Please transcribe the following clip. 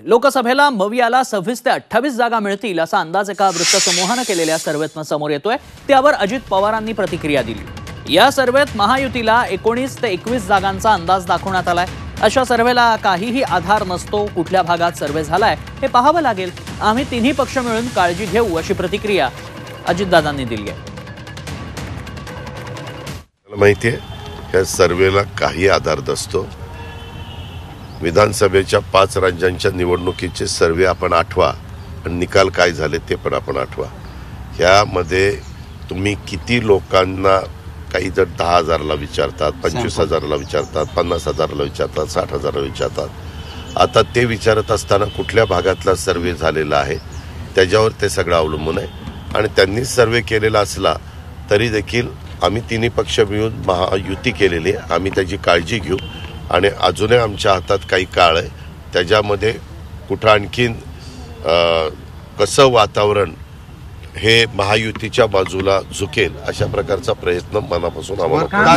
लोकसभेला मवियाला 26 ते 28 जागा मिळतील असा अंदाज एका वृत्तसमूहाने केलेल्या सर्वेतनं समोर येतोय। त्यावर अजित पवारांनी प्रतिक्रिया दिली। या सर्वेत महायुतीला 19 ते 21 जागांचा अंदाज दाखवण्यात आलाय। अशा सर्वेला काहीही आधार नसतो, कुठल्या भागात सर्वे झालाय हे पाहावं लागेल। आम्ही तिन्ही पक्ष मिळून काळजी घेऊ अशी प्रतिक्रिया अजितदादांनी दिली आहे। माहिती आहे या सर्वेला काही आधार नसतो। विधानसभेच्या 5 राज्यांच्या निवडणुकीचे सर्वे आपण आठवा आणि निकाल काय झाले ते पण आपण आठवा। ह्यामध्ये तुम्ही किती लोकांना, काही जर 10,000ला विचारतात, 25,000ला विचारतात, 50,000ला विचारतात, 60,000ला विचारतात। आता ते विचारत असताना कुठल्या भागातला सर्वे झालेला आहे त्याच्यावर ते सगळं अवलंबून आहे। आणि त्यांनी सर्वे केलेला असला तरी देखील आम्ही तिन्ही पक्ष मिळून महायुती केलेली आहे। आम्ही त्याची काळजी घेऊ आणि अजूनही आमच्या हातात काही काळ आहे, त्याच्यामध्ये कुठं आणखीन कसं वातावरण हे महायुतीच्या बाजूला झुकेल अशा प्रकारचा प्रयत्न मनापासून आम्हाला